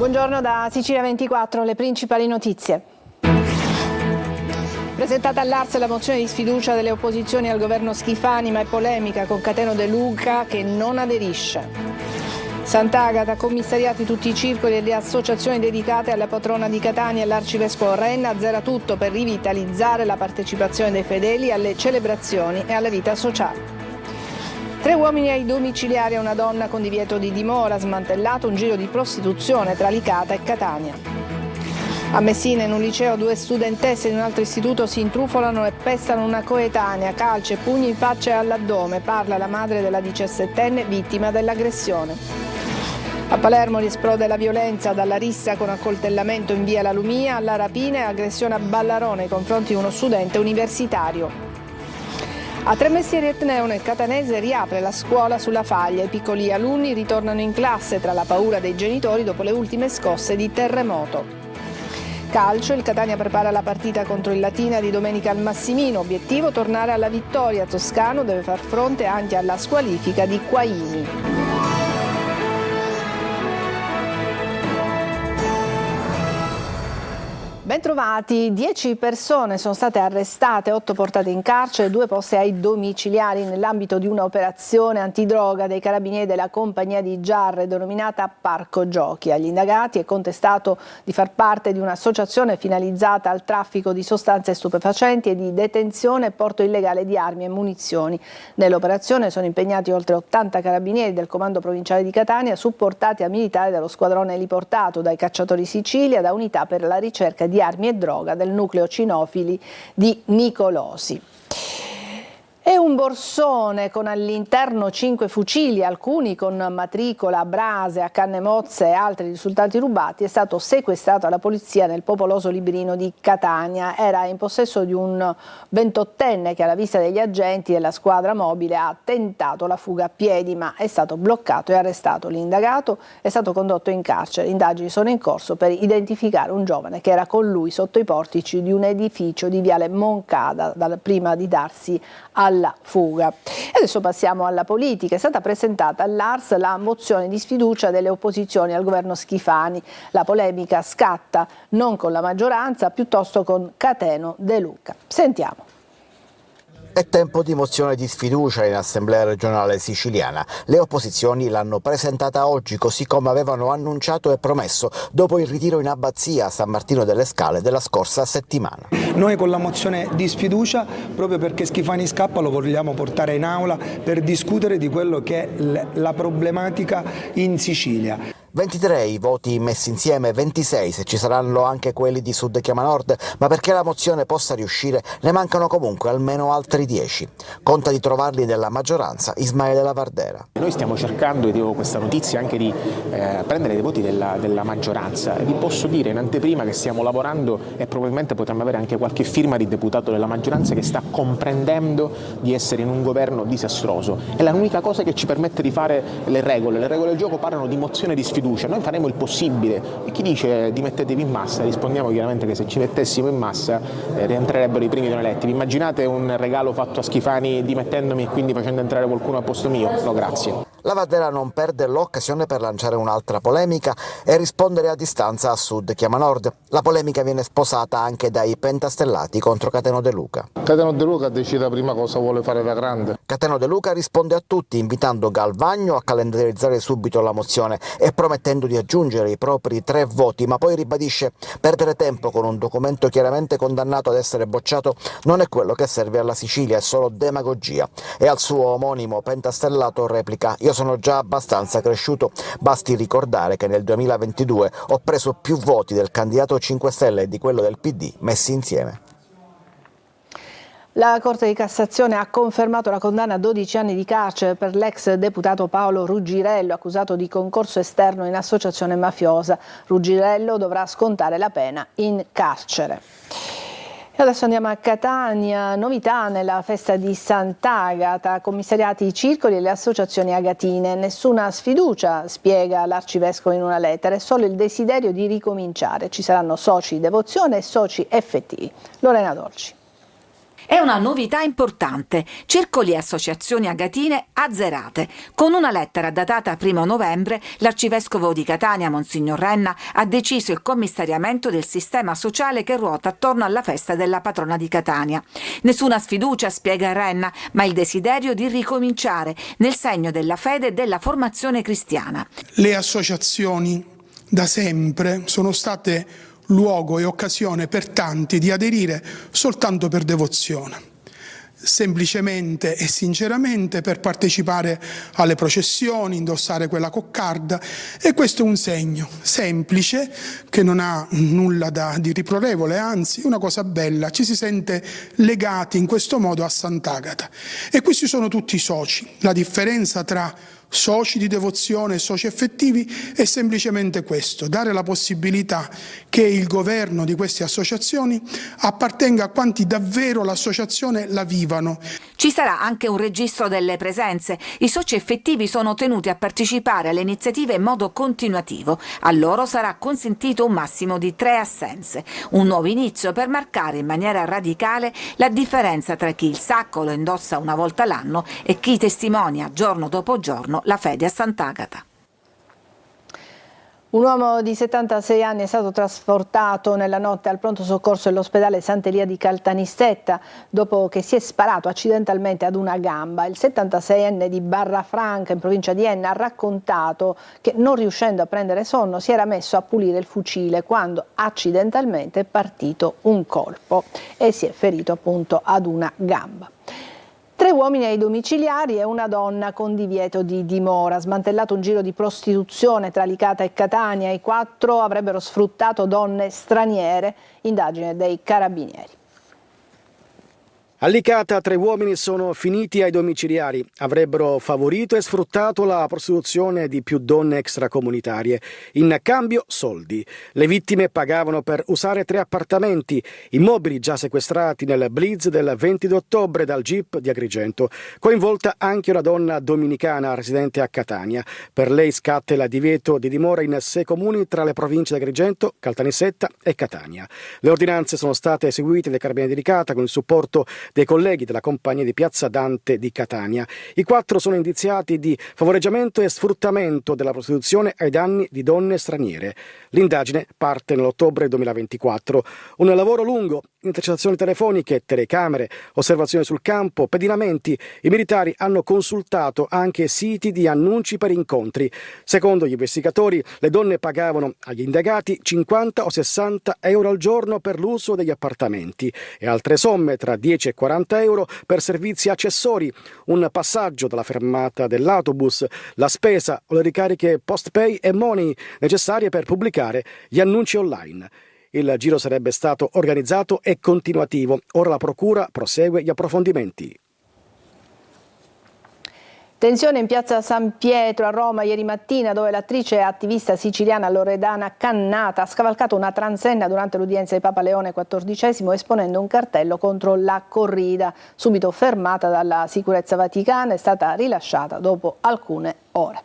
Buongiorno da Sicilia 24, le principali notizie. Presentata all'Ars la mozione di sfiducia delle opposizioni al governo Schifani, ma è polemica con Cateno De Luca che non aderisce. Sant'Agata, commissariati tutti i circoli e le associazioni dedicate alla patrona di Catania e all'arcivescovo Renna, azzera tutto per rivitalizzare la partecipazione dei fedeli alle celebrazioni e alla vita sociale. 3 uomini ai domiciliari e una donna con divieto di dimora, smantellato un giro di prostituzione tra Licata e Catania. A Messina, in un liceo, 2 studentesse di un altro istituto si intrufolano e pestano una coetanea, calci e pugni in faccia e all'addome, parla la madre della 17enne vittima dell'aggressione. A Palermo esplode la violenza, dalla rissa con accoltellamento in via La Lumia alla rapina e aggressione a Ballarone nei confronti di uno studente universitario. A Tremestieri Etneo nel Catanese riapre la scuola sulla Faglia. I piccoli alunni ritornano in classe tra la paura dei genitori dopo le ultime scosse di terremoto. Calcio, il Catania prepara la partita contro il Latina di domenica al Massimino. Obiettivo tornare alla vittoria. Toscano deve far fronte anche alla squalifica di Quaini. Bentrovati, 10 persone sono state arrestate, 8 portate in carcere e 2 poste ai domiciliari nell'ambito di un'operazione antidroga dei carabinieri della compagnia di Giarre denominata Parco Giochi. Agli indagati è contestato di far parte di un'associazione finalizzata al traffico di sostanze stupefacenti e di detenzione e porto illegale di armi e munizioni. Nell'operazione sono impegnati oltre 80 carabinieri del comando provinciale di Catania, supportati a militari dallo squadrone eliportato, dai cacciatori Sicilia, da unità per la ricerca di armi e droga del nucleo cinofili di Nicolosi. E un borsone con all'interno 5 fucili, alcuni con matricola, brase, a canne mozze e altri risultati rubati, è stato sequestrato alla polizia nel popoloso Librino di Catania. Era in possesso di un 28enne che alla vista degli agenti della squadra mobile ha tentato la fuga a piedi, ma è stato bloccato e arrestato. L'indagato è stato condotto in carcere. Indagini sono in corso per identificare un giovane che era con lui sotto i portici di un edificio di Viale Moncada prima di darsi alla fuga. E adesso passiamo alla politica. È stata presentata all'Ars la mozione di sfiducia delle opposizioni al governo Schifani. La polemica scatta non con la maggioranza, piuttosto con Cateno De Luca. Sentiamo. È tempo di mozione di sfiducia in Assemblea regionale siciliana. Le opposizioni l'hanno presentata oggi, così come avevano annunciato e promesso dopo il ritiro in abbazia a San Martino delle Scale della scorsa settimana. Noi con la mozione di sfiducia, proprio perché Schifani scappa, lo vogliamo portare in aula per discutere di quello che è la problematica in Sicilia. 23 i voti messi insieme, 26 se ci saranno anche quelli di Sud Chiama Nord, ma perché la mozione possa riuscire ne mancano comunque almeno altri 10. Conta di trovarli nella maggioranza Ismaele Lavardera. Noi stiamo cercando, e dico questa notizia, anche di prendere dei voti della maggioranza, e vi posso dire in anteprima che stiamo lavorando e probabilmente potremmo avere anche qualche firma di deputato della maggioranza che sta comprendendo di essere in un governo disastroso. È l'unica cosa che ci permette di fare le regole del gioco parlano di mozione di sfiducia. Noi faremo il possibile e chi dice dimettetevi in massa rispondiamo chiaramente che se ci mettessimo in massa rientrerebbero i primi non eletti. Vi immaginate un regalo fatto a Schifani dimettendomi e quindi facendo entrare qualcuno al posto mio? No, grazie. Lavardera non perde l'occasione per lanciare un'altra polemica e rispondere a distanza a Sud Chiama Nord. La polemica viene sposata anche dai pentastellati contro Cateno De Luca. Cateno De Luca decide prima cosa vuole fare da grande. Cateno De Luca risponde a tutti invitando Galvagno a calendarizzare subito la mozione e promettendo di aggiungere i propri 3 voti, ma poi ribadisce: perdere tempo con un documento chiaramente condannato ad essere bocciato non è quello che serve alla Sicilia, è solo demagogia. E al suo omonimo pentastellato replica: io sono già abbastanza cresciuto, basti ricordare che nel 2022 ho preso più voti del candidato 5 Stelle e di quello del PD messi insieme. La Corte di Cassazione ha confermato la condanna a 12 anni di carcere per l'ex deputato Paolo Ruggirello, accusato di concorso esterno in associazione mafiosa. Ruggirello dovrà scontare la pena in carcere. E adesso andiamo a Catania, novità nella festa di Sant'Agata, commissariati i circoli e le associazioni agatine. Nessuna sfiducia, spiega l'arcivescovo in una lettera, è solo il desiderio di ricominciare. Ci saranno soci di devozione e soci effettivi. Lorena Dolci. È una novità importante, circoli e associazioni agatine azzerate. Con una lettera datata 1 novembre, l'arcivescovo di Catania, Monsignor Renna, ha deciso il commissariamento del sistema sociale che ruota attorno alla festa della patrona di Catania. Nessuna sfiducia, spiega Renna, ma il desiderio di ricominciare nel segno della fede e della formazione cristiana. Le associazioni da sempre sono state luogo e occasione per tanti di aderire soltanto per devozione, semplicemente e sinceramente per partecipare alle processioni, indossare quella coccarda, e questo è un segno semplice che non ha nulla di riprovevole, anzi una cosa bella, ci si sente legati in questo modo a Sant'Agata. E questi sono tutti soci. La differenza tra soci di devozione e soci effettivi è semplicemente questo: dare la possibilità che il governo di queste associazioni appartenga a quanti davvero l'associazione la vivano. Ci sarà anche un registro delle presenze. I soci effettivi sono tenuti a partecipare alle iniziative in modo continuativo. A loro sarà consentito un massimo di 3 assenze. Un nuovo inizio per marcare in maniera radicale la differenza tra chi il sacco lo indossa una volta l'anno e chi testimonia giorno dopo giorno la fede a Sant'Agata. Un uomo di 76 anni è stato trasportato nella notte al pronto soccorso dell'ospedale Sant'Elia di Caltanissetta dopo che si è sparato accidentalmente ad una gamba. Il 76enne di Barrafranca, in provincia di Enna, ha raccontato che, non riuscendo a prendere sonno, si era messo a pulire il fucile quando accidentalmente è partito un colpo e si è ferito appunto ad una gamba. 3 uomini ai domiciliari e una donna con divieto di dimora. Smantellato un giro di prostituzione tra Licata e Catania. I 4 avrebbero sfruttato donne straniere. Indagine dei carabinieri. A Licata 3 uomini sono finiti ai domiciliari. Avrebbero favorito e sfruttato la prostituzione di più donne extracomunitarie. In cambio soldi. Le vittime pagavano per usare 3 appartamenti, immobili già sequestrati nel blitz del 22 ottobre dal GIP di Agrigento. Coinvolta anche una donna dominicana residente a Catania. Per lei scatta il divieto di dimora in 6 comuni tra le province di Agrigento, Caltanissetta e Catania. Le ordinanze sono state eseguite dai carabinieri di Licata con il supporto dei colleghi della compagnia di Piazza Dante di Catania. I 4 sono indiziati di favoreggiamento e sfruttamento della prostituzione ai danni di donne straniere. L'indagine parte nell'ottobre 2024. Un lavoro lungo, intercettazioni telefoniche, telecamere, osservazioni sul campo, pedinamenti. I militari hanno consultato anche siti di annunci per incontri. Secondo gli investigatori, le donne pagavano agli indagati 50 o 60 euro al giorno per l'uso degli appartamenti e altre somme tra 10 e 40 euro per servizi accessori, un passaggio dalla fermata dell'autobus, la spesa o le ricariche post-pay e money necessarie per pubblicare gli annunci online. Il giro sarebbe stato organizzato e continuativo. Ora la procura prosegue gli approfondimenti. Tensione in piazza San Pietro a Roma ieri mattina, dove l'attrice e attivista siciliana Loredana Cannata ha scavalcato una transenna durante l'udienza di Papa Leone XIV esponendo un cartello contro la corrida. Subito fermata dalla sicurezza vaticana, è stata rilasciata dopo alcune ore.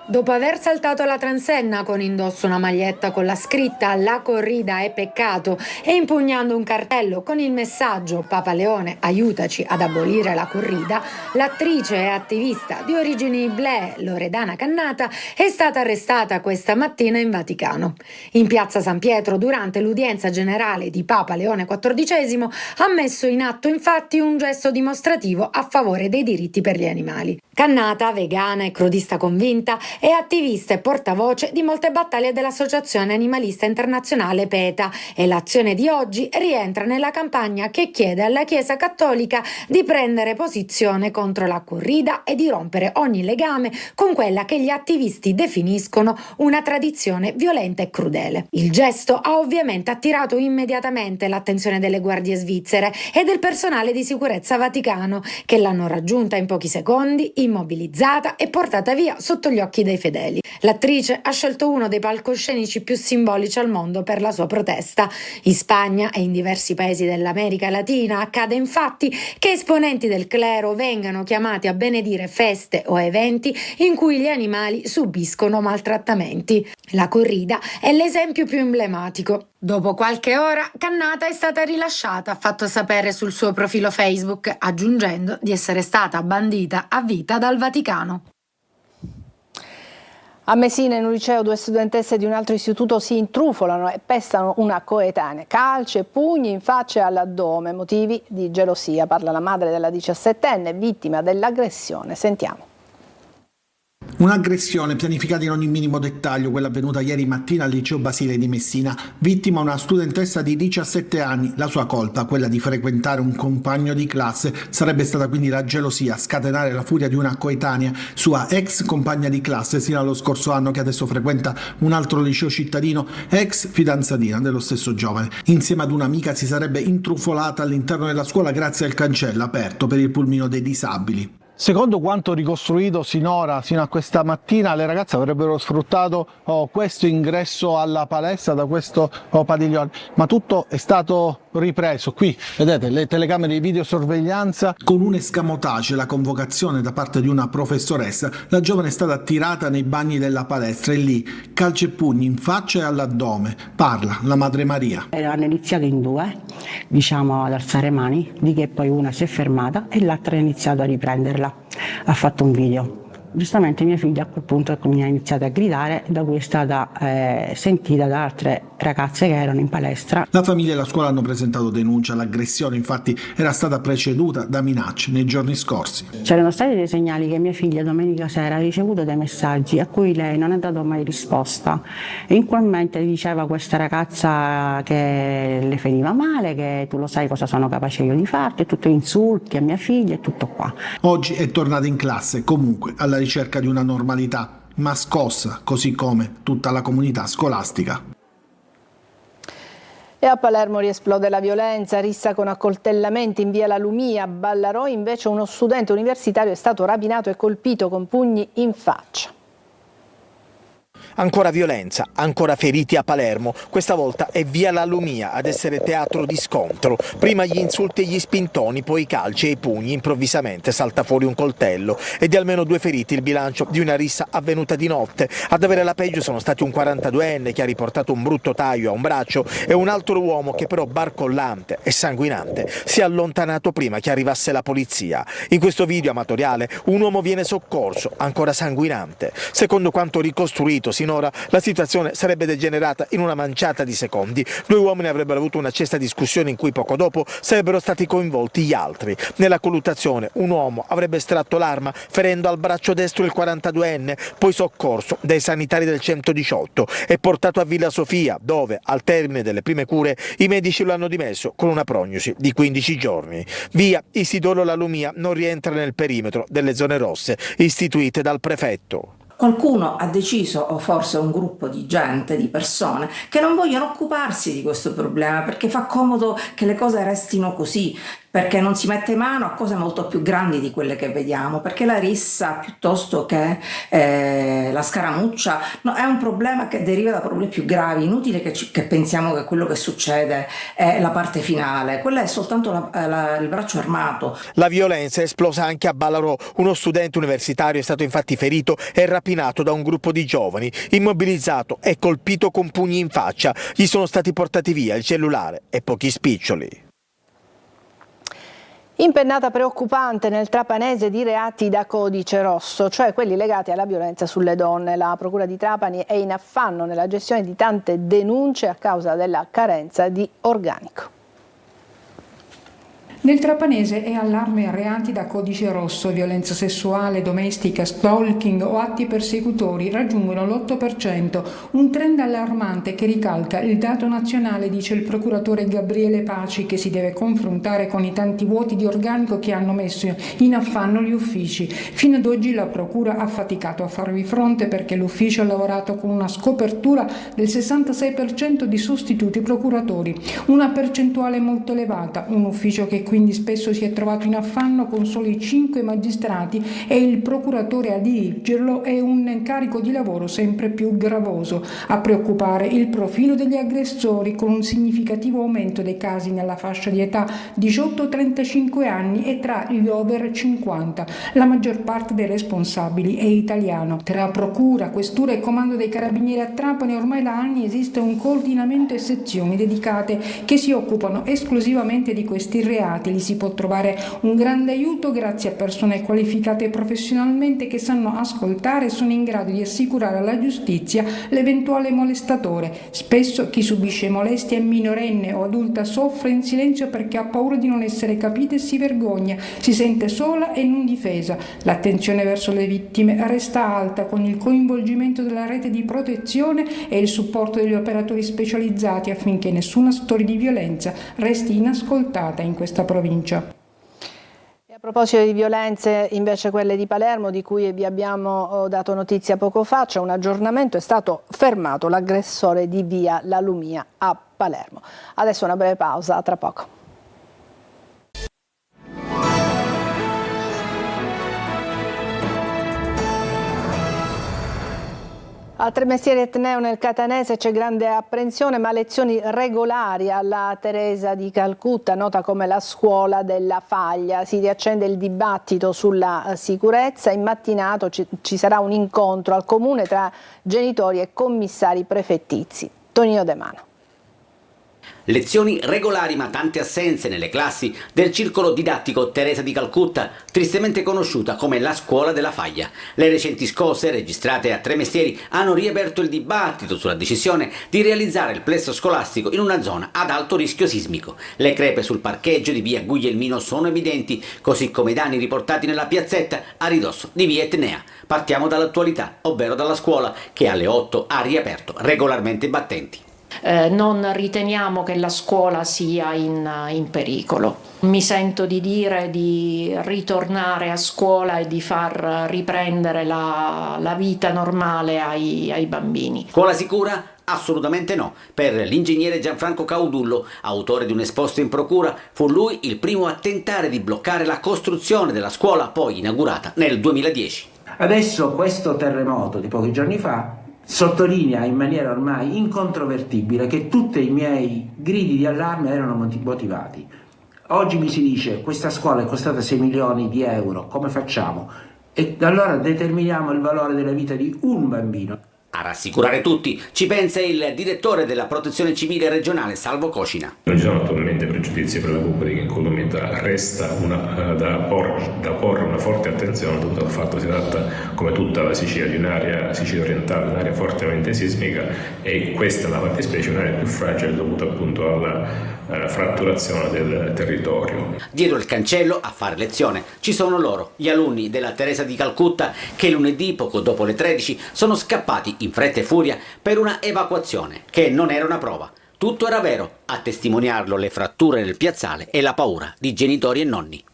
Dopo aver saltato la transenna con indosso una maglietta con la scritta "La corrida è peccato" e impugnando un cartello con il messaggio "Papa Leone, aiutaci ad abolire la corrida", l'attrice e attivista di origini iblee Loredana Cannata è stata arrestata questa mattina in Vaticano. In piazza San Pietro, durante l'udienza generale di Papa Leone XIV, ha messo in atto infatti un gesto dimostrativo a favore dei diritti per gli animali. Cannata, vegana e crudista convinta, è attivista e portavoce di molte battaglie dell'Associazione Animalista Internazionale PETA e l'azione di oggi rientra nella campagna che chiede alla Chiesa Cattolica di prendere posizione contro la corrida e di rompere ogni legame con quella che gli attivisti definiscono una tradizione violenta e crudele. Il gesto ha ovviamente attirato immediatamente l'attenzione delle guardie svizzere e del personale di sicurezza vaticano, che l'hanno raggiunta in pochi secondi, immobilizzata e portata via sotto gli occhi dei fedeli. L'attrice ha scelto uno dei palcoscenici più simbolici al mondo per la sua protesta. In Spagna e in diversi paesi dell'America Latina accade infatti che esponenti del clero vengano chiamati a benedire feste o eventi in cui gli animali subiscono maltrattamenti. La corrida è l'esempio più emblematico. Dopo qualche ora, Cannata è stata rilasciata, ha fatto sapere sul suo profilo Facebook, aggiungendo di essere stata bandita a vita dal Vaticano. A Messina, in un liceo, 2 studentesse di un altro istituto si intrufolano e pestano una coetanea. Calci e pugni in faccia e all'addome, motivi di gelosia. Parla la madre della 17enne, vittima dell'aggressione. Sentiamo. Un'aggressione pianificata in ogni minimo dettaglio, quella avvenuta ieri mattina al liceo Basile di Messina. Vittima una studentessa di 17 anni. La sua colpa, quella di frequentare un compagno di classe, sarebbe stata quindi la gelosia a scatenare la furia di una coetanea, sua ex compagna di classe sino allo scorso anno, che adesso frequenta un altro liceo cittadino, ex fidanzatina dello stesso giovane. Insieme ad un'amica si sarebbe intrufolata all'interno della scuola grazie al cancello aperto per il pulmino dei disabili. Secondo quanto ricostruito sinora, fino a questa mattina, le ragazze avrebbero sfruttato questo ingresso alla palestra da questo padiglione, ma tutto è stato ripreso. Qui vedete le telecamere di videosorveglianza. Con un escamotage, la convocazione da parte di una professoressa, la giovane è stata attirata nei bagni della palestra e lì calci e pugni in faccia e all'addome. Parla la madre Maria. Hanno iniziato in due, ad alzare mani, di che poi una si è fermata e l'altra ha iniziato a riprenderla. Ha fatto un video. Giustamente mia figlia a quel punto mi ha iniziato a gridare, da cui è stata sentita da altre ragazze che erano in palestra. La famiglia e la scuola hanno presentato denuncia. L'aggressione infatti era stata preceduta da minacce nei giorni scorsi. C'erano stati dei segnali che mia figlia domenica sera ha ricevuto dei messaggi a cui lei non ha dato mai risposta. E in quel mente diceva questa ragazza che le feriva male, che tu lo sai cosa sono capace io di farti, tutti insulti a mia figlia e tutto qua. Oggi è tornata in classe, comunque alla ricerca di una normalità, ma scossa, così come tutta la comunità scolastica. E a Palermo riesplode la violenza, rissa con accoltellamenti in via La Lumia. A Ballarò invece uno studente universitario è stato rapinato e colpito con pugni in faccia. Ancora violenza, ancora feriti a Palermo, questa volta è via La Lumia ad essere teatro di scontro. Prima gli insulti e gli spintoni, poi i calci e i pugni, improvvisamente salta fuori un coltello e di almeno 2 feriti il bilancio di una rissa avvenuta di notte. Ad avere la peggio sono stati un 42enne che ha riportato un brutto taglio a un braccio e un altro uomo che però barcollante e sanguinante si è allontanato prima che arrivasse la polizia. In questo video amatoriale un uomo viene soccorso, ancora sanguinante. Secondo quanto ricostruito sinora, la situazione sarebbe degenerata in una manciata di secondi. 2 uomini avrebbero avuto una accesa discussione in cui poco dopo sarebbero stati coinvolti gli altri. Nella colluttazione un uomo avrebbe estratto l'arma ferendo al braccio destro il 42enne, poi soccorso dai sanitari del 118 e portato a Villa Sofia, dove al termine delle prime cure i medici lo hanno dimesso con una prognosi di 15 giorni. Via Isidoro La Lumia non rientra nel perimetro delle zone rosse istituite dal prefetto. Qualcuno ha deciso, o forse un gruppo di gente, di persone, che non vogliono occuparsi di questo problema perché fa comodo che le cose restino così, perché non si mette mano a cose molto più grandi di quelle che vediamo, perché la rissa piuttosto che la scaramuccia è un problema che deriva da problemi più gravi. Inutile che pensiamo che quello che succede è la parte finale, quella è soltanto il braccio armato. La violenza è esplosa anche a Ballarò. Uno studente universitario è stato infatti ferito e rapinato da un gruppo di giovani, immobilizzato e colpito con pugni in faccia. Gli sono stati portati via il cellulare e pochi spiccioli. Impennata preoccupante nel trapanese di reati da codice rosso, cioè quelli legati alla violenza sulle donne. La Procura di Trapani è in affanno nella gestione di tante denunce a causa della carenza di organico. Nel trapanese è allarme a reati da codice rosso, violenza sessuale, domestica, stalking o atti persecutori raggiungono l'8%, un trend allarmante che ricalca il dato nazionale, dice il procuratore Gabriele Paci, che si deve confrontare con i tanti vuoti di organico che hanno messo in affanno gli uffici. Fino ad oggi la procura ha faticato a farvi fronte perché l'ufficio ha lavorato con una scopertura del 66% di sostituti procuratori, una percentuale molto elevata, un ufficio che quindi spesso si è trovato in affanno con soli 5 magistrati e il procuratore a dirigerlo è un carico di lavoro sempre più gravoso. A preoccupare il profilo degli aggressori, con un significativo aumento dei casi nella fascia di età 18-35 anni e tra gli over 50. La maggior parte dei responsabili è italiano. Tra procura, questura e comando dei carabinieri a Trapani ormai da anni esiste un coordinamento e sezioni dedicate che si occupano esclusivamente di questi reati. Lì si può trovare un grande aiuto grazie a persone qualificate professionalmente che sanno ascoltare e sono in grado di assicurare alla giustizia l'eventuale molestatore. Spesso chi subisce molestie è minorenne o adulta, soffre in silenzio perché ha paura di non essere capita e si vergogna, si sente sola e non difesa. L'attenzione verso le vittime resta alta, con il coinvolgimento della rete di protezione e il supporto degli operatori specializzati affinché nessuna storia di violenza resti inascoltata in questa provincia. A proposito di violenze, invece quelle di Palermo, di cui vi abbiamo dato notizia poco fa, c'è un aggiornamento, è stato fermato l'aggressore di via La Lumia a Palermo. Adesso una breve pausa, tra poco. A Tremestieri Etneo nel Catanese c'è grande apprensione, ma lezioni regolari alla Teresa di Calcutta, nota come la scuola della faglia. Si riaccende il dibattito sulla sicurezza. In mattinato ci sarà un incontro al comune tra genitori e commissari prefettizi. Tonino De Mano. Lezioni regolari ma tante assenze nelle classi del circolo didattico Teresa di Calcutta, tristemente conosciuta come la scuola della faglia. Le recenti scosse registrate a Tremestieri hanno riaperto il dibattito sulla decisione di realizzare il plesso scolastico in una zona ad alto rischio sismico. Le crepe sul parcheggio di via Guglielmino sono evidenti, così come i danni riportati nella piazzetta a ridosso di via Etnea. Partiamo dall'attualità, ovvero dalla scuola che alle 8 ha riaperto regolarmente i battenti. Non riteniamo che la scuola sia in pericolo. Mi sento di dire di ritornare a scuola e di far riprendere la vita normale ai bambini. Scuola sicura? Assolutamente no. Per l'ingegnere Gianfranco Caudullo, autore di un esposto in procura, fu lui il primo a tentare di bloccare la costruzione della scuola poi inaugurata nel 2010. Adesso questo terremoto di pochi giorni fa sottolinea in maniera ormai incontrovertibile che tutti i miei gridi di allarme erano motivati. Oggi mi si dice questa scuola è costata 6 milioni di euro, come facciamo? E allora determiniamo il valore della vita di un bambino. A rassicurare tutti ci pensa il direttore della Protezione Civile regionale Salvo Cocina. Non ci sono attualmente pregiudizi per la pubblica incolumità, resta da porre una forte attenzione dovuto al fatto che si tratta, come tutta la Sicilia, di un'area, Sicilia orientale, un'area fortemente sismica, e questa è la fattispecie, un'area più fragile dovuta appunto alla fratturazione del territorio. Dietro il cancello a fare lezione ci sono loro, gli alunni della Teresa di Calcutta, che lunedì poco dopo le 13 sono scappati in fretta e furia per una evacuazione che non era una prova. Tutto era vero, a testimoniarlo le fratture nel piazzale e la paura di genitori e nonni.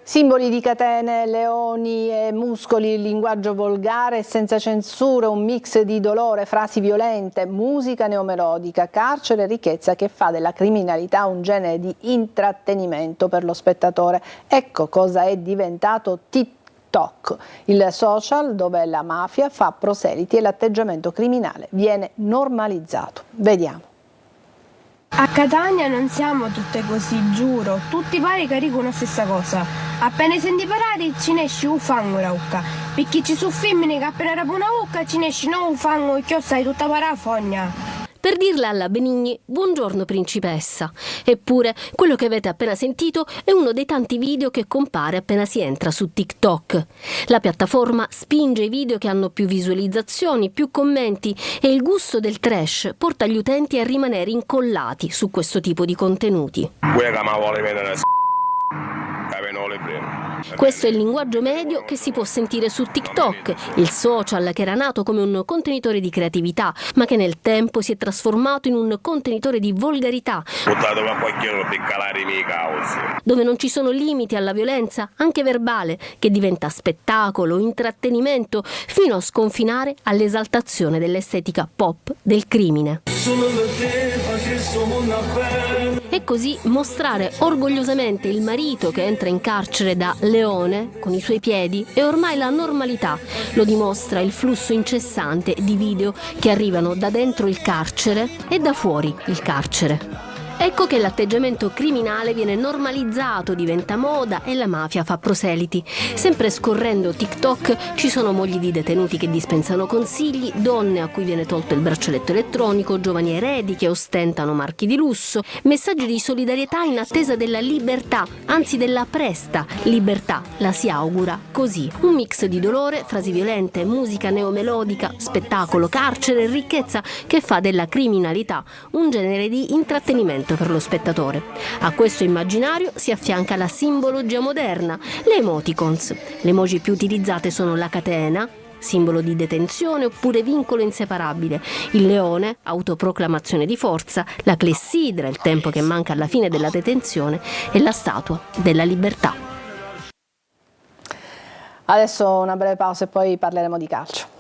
Simboli di catene, leoni e muscoli, linguaggio volgare e senza censure, un mix di dolore, frasi violente, musica neomelodica, carcere e ricchezza che fa della criminalità un genere di intrattenimento per lo spettatore. Ecco cosa è diventato TikTok, il social dove la mafia fa proseliti e l'atteggiamento criminale viene normalizzato. Vediamo. A Catania non siamo tutte così, giuro, tutti pare che dicono la stessa cosa. Appena senti parlare ci ne esce un fango la bocca, perché ci sono femmine che appena rapo una bocca ci ne esce non un fango e stai tutta parafogna. Per dirla alla Benigni, buongiorno principessa. Eppure, quello che avete appena sentito è uno dei tanti video che compare appena si entra su TikTok. La piattaforma spinge i video che hanno più visualizzazioni, più commenti e il gusto del trash porta gli utenti a rimanere incollati su questo tipo di contenuti. Questo è il linguaggio medio che si può sentire su TikTok, il social che era nato come un contenitore di creatività, ma che nel tempo si è trasformato in un contenitore di volgarità, dove non ci sono limiti alla violenza, anche verbale, che diventa spettacolo, intrattenimento, fino a sconfinare all'esaltazione dell'estetica pop del crimine. E così mostrare orgogliosamente il marito che entra in carcere da leone con i suoi piedi è ormai la normalità. Lo dimostra il flusso incessante di video che arrivano da dentro il carcere e da fuori il carcere. Ecco che l'atteggiamento criminale viene normalizzato, diventa moda e la mafia fa proseliti. Sempre scorrendo TikTok ci sono mogli di detenuti che dispensano consigli, donne a cui viene tolto il braccialetto elettronico, giovani eredi che ostentano marchi di lusso, messaggi di solidarietà in attesa della libertà, anzi della presta libertà, la si augura così. Un mix di dolore, frasi violente, musica neomelodica, spettacolo, carcere e ricchezza che fa della criminalità un genere di intrattenimento per lo spettatore. A questo immaginario si affianca la simbologia moderna, le emoticons. Le emoji più utilizzate sono la catena, simbolo di detenzione oppure vincolo inseparabile, il leone, autoproclamazione di forza, la clessidra, il tempo che manca alla fine della detenzione, e la statua della libertà. Adesso una breve pausa e poi parleremo di calcio.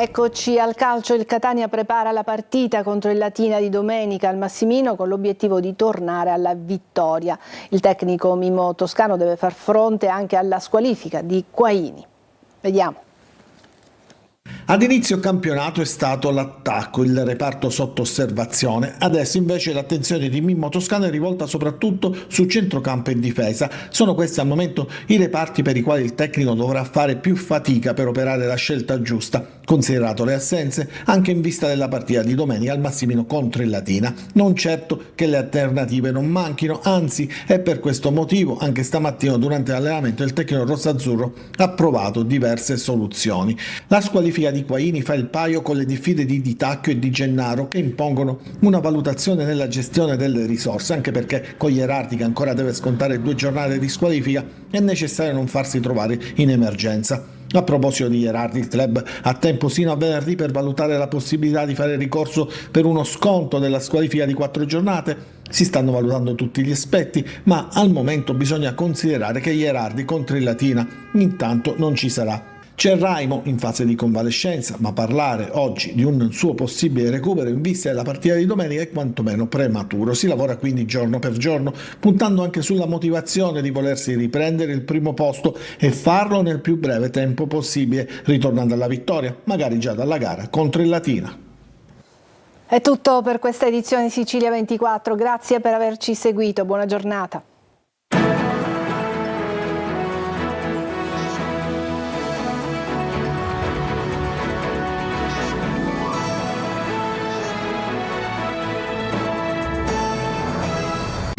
Eccoci al calcio, il Catania prepara la partita contro il Latina di domenica al Massimino con l'obiettivo di tornare alla vittoria. Il tecnico Mimmo Toscano deve far fronte anche alla squalifica di Quaini. Vediamo. Ad inizio campionato è stato l'attacco, il reparto sotto osservazione. Adesso invece l'attenzione di Mimmo Toscano è rivolta soprattutto su centrocampo e difesa. Sono questi al momento i reparti per i quali il tecnico dovrà fare più fatica per operare la scelta giusta, considerato le assenze anche in vista della partita di domenica al Massimino contro il Latina. Non certo che le alternative non manchino, anzi è per questo motivo anche stamattina durante l'allenamento il tecnico rossazzurro ha provato diverse soluzioni. La squalifica di Quaini fa il paio con le diffide di Di Tacchio e Di Gennaro che impongono una valutazione nella gestione delle risorse, anche perché con Gherardi che ancora deve scontare 2 giornate di squalifica è necessario non farsi trovare in emergenza. A proposito di Gherardi, il club ha tempo sino a venerdì per valutare la possibilità di fare ricorso per uno sconto della squalifica di 4 giornate. Si stanno valutando tutti gli aspetti, ma al momento bisogna considerare che Gherardi contro il Latina intanto non ci sarà. C'è Raimo in fase di convalescenza, ma parlare oggi di un suo possibile recupero in vista della partita di domenica è quantomeno prematuro. Si lavora quindi giorno per giorno, puntando anche sulla motivazione di volersi riprendere il primo posto e farlo nel più breve tempo possibile, ritornando alla vittoria, magari già dalla gara contro il Latina. È tutto per questa edizione di Sicilia 24, grazie per averci seguito, buona giornata.